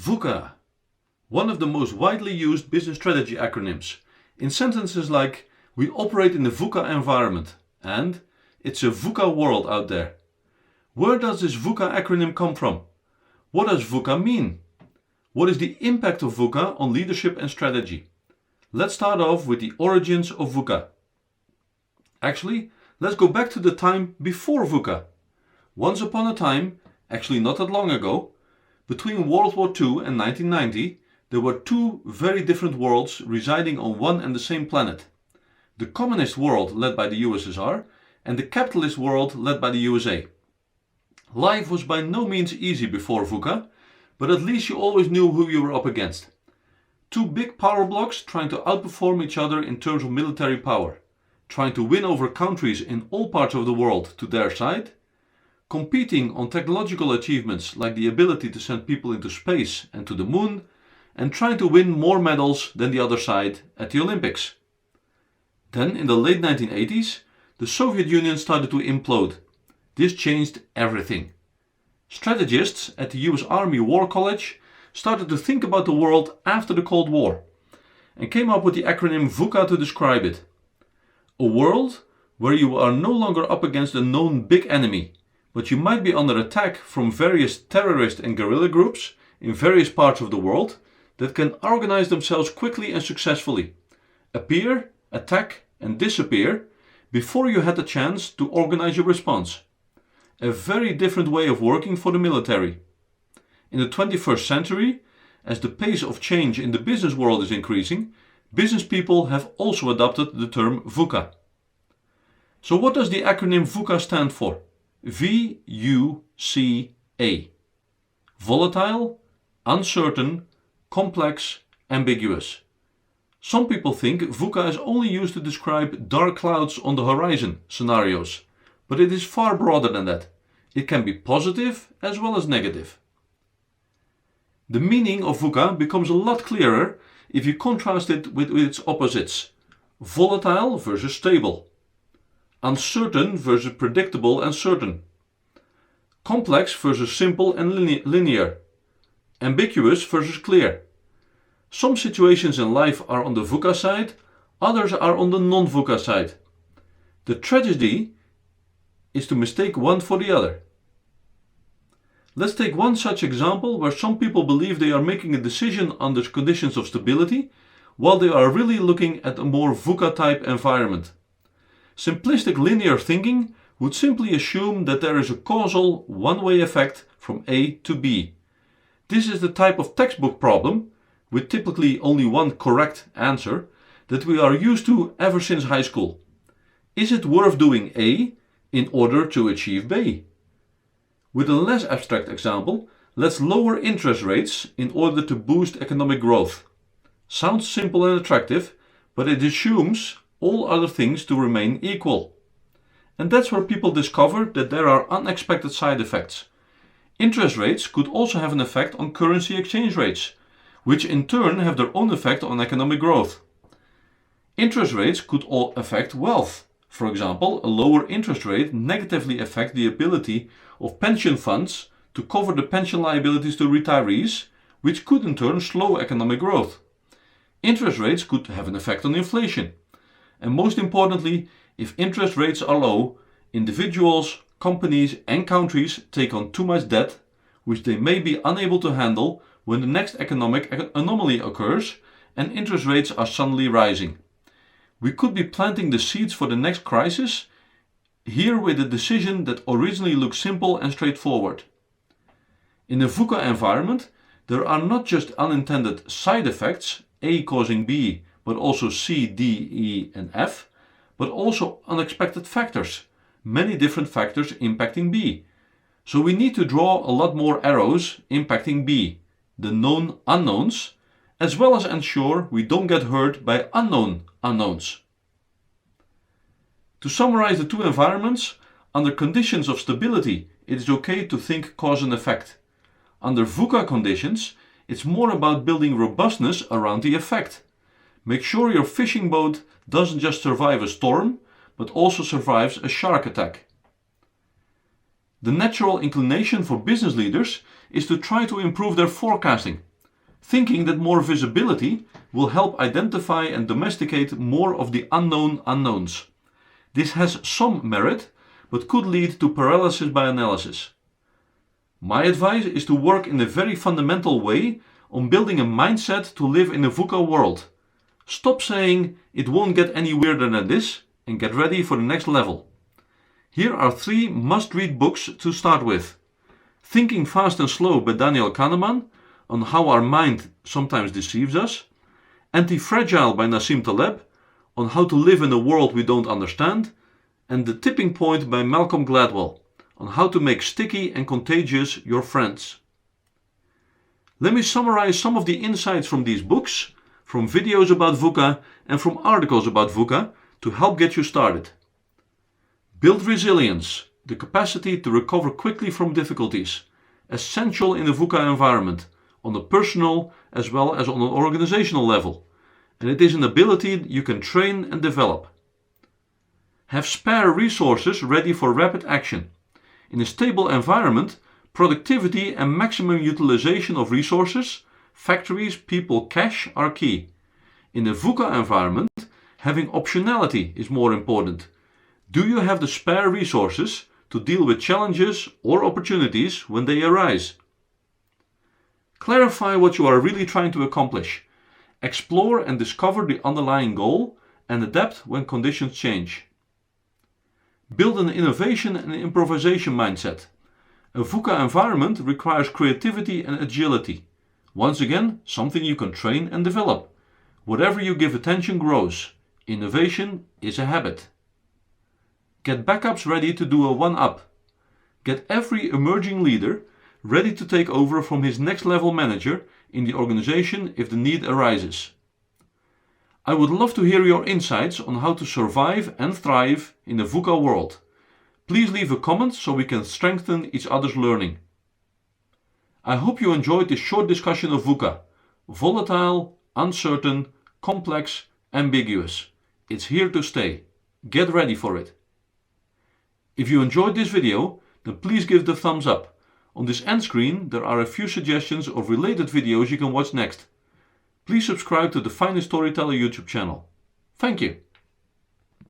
VUCA, one of the most widely used business strategy acronyms, in sentences like "we operate in the VUCA environment" and "it's a VUCA world out there." Where does this VUCA acronym come from? What does VUCA mean? What is the impact of VUCA on leadership and strategy? Let's start off with the origins of VUCA. Actually, let's go back to the time before VUCA. Once upon a time, actually not that long ago, between World War II and 1990, there were two very different worlds residing on one and the same planet. The communist world led by the USSR and the capitalist world led by the USA. Life was by no means easy before VUCA, but at least you always knew who you were up against. Two big power blocks trying to outperform each other in terms of military power, trying to win over countries in all parts of the world to their side, competing on technological achievements like the ability to send people into space and to the moon, and trying to win more medals than the other side at the Olympics. Then, in the late 1980s, the Soviet Union started to implode. This changed everything. Strategists at the US Army War College started to think about the world after the Cold War and came up with the acronym VUCA to describe it. A world where you are no longer up against a known big enemy, but you might be under attack from various terrorist and guerrilla groups in various parts of the world that can organize themselves quickly and successfully, appear, attack and disappear before you had the chance to organize your response. A very different way of working for the military. In the 21st century, as the pace of change in the business world is increasing, business people have also adopted the term VUCA. So what does the acronym VUCA stand for? V-U-C-A. Volatile, uncertain, complex, ambiguous. Some people think VUCA is only used to describe dark clouds on the horizon scenarios, but it is far broader than that. It can be positive as well as negative. The meaning of VUCA becomes a lot clearer if you contrast it with its opposites. Volatile versus stable. Uncertain versus predictable and certain. Complex versus simple and linear. Ambiguous versus clear. Some situations in life are on the VUCA side, others are on the non-VUCA side. The tragedy is to mistake one for the other. Let's take one such example where some people believe they are making a decision under conditions of stability, while they are really looking at a more VUCA type environment. Simplistic linear thinking would simply assume that there is a causal one-way effect from A to B. This is the type of textbook problem, with typically only one correct answer, that we are used to ever since high school. Is it worth doing A in order to achieve B? With a less abstract example, let's lower interest rates in order to boost economic growth. Sounds simple and attractive, but it assumes all other things to remain equal. And that's where people discover that there are unexpected side effects. Interest rates could also have an effect on currency exchange rates, which in turn have their own effect on economic growth. Interest rates could all affect wealth. For example, a lower interest rate negatively affects the ability of pension funds to cover the pension liabilities to retirees, which could in turn slow economic growth. Interest rates could have an effect on inflation. And most importantly, if interest rates are low, individuals, companies and countries take on too much debt, which they may be unable to handle when the next economic anomaly occurs and interest rates are suddenly rising. We could be planting the seeds for the next crisis here with a decision that originally looked simple and straightforward. In a VUCA environment, there are not just unintended side effects, A causing B, but also C, D, E and F, but also unexpected factors, many different factors impacting B. So we need to draw a lot more arrows impacting B, the known unknowns, as well as ensure we don't get hurt by unknown unknowns. To summarize the two environments, under conditions of stability, it is okay to think cause and effect. Under VUCA conditions, it's more about building robustness around the effect. Make sure your fishing boat doesn't just survive a storm, but also survives a shark attack. The natural inclination for business leaders is to try to improve their forecasting, thinking that more visibility will help identify and domesticate more of the unknown unknowns. This has some merit, but could lead to paralysis by analysis. My advice is to work in a very fundamental way on building a mindset to live in a VUCA world. Stop saying it won't get any weirder than this and get ready for the next level. Here are 3 must-read books to start with. Thinking Fast and Slow by Daniel Kahneman, on how our mind sometimes deceives us. Anti-Fragile by Nassim Taleb, on how to live in a world we don't understand. And The Tipping Point by Malcolm Gladwell, on how to make sticky and contagious your friends. Let me summarize some of the insights from these books, from videos about VUCA and from articles about VUCA to help get you started. Build resilience, the capacity to recover quickly from difficulties, essential in the VUCA environment, on a personal as well as on an organizational level, and it is an ability you can train and develop. Have spare resources ready for rapid action. In a stable environment, productivity and maximum utilization of resources, factories, people, cash are key. In a VUCA environment, having optionality is more important. Do you have the spare resources to deal with challenges or opportunities when they arise? Clarify what you are really trying to accomplish. Explore and discover the underlying goal and adapt when conditions change. Build an innovation and improvisation mindset. A VUCA environment requires creativity and agility. Once again, something you can train and develop. Whatever you give attention grows. Innovation is a habit. Get backups ready to do a one-up. Get every emerging leader ready to take over from his next level manager in the organization if the need arises. I would love to hear your insights on how to survive and thrive in the VUCA world. Please leave a comment so we can strengthen each other's learning. I hope you enjoyed this short discussion of VUCA. Volatile, uncertain, complex, ambiguous. It's here to stay. Get ready for it. If you enjoyed this video, then please give the thumbs up. On this end screen there are a few suggestions of related videos you can watch next. Please subscribe to the Finest Storyteller YouTube channel. Thank you.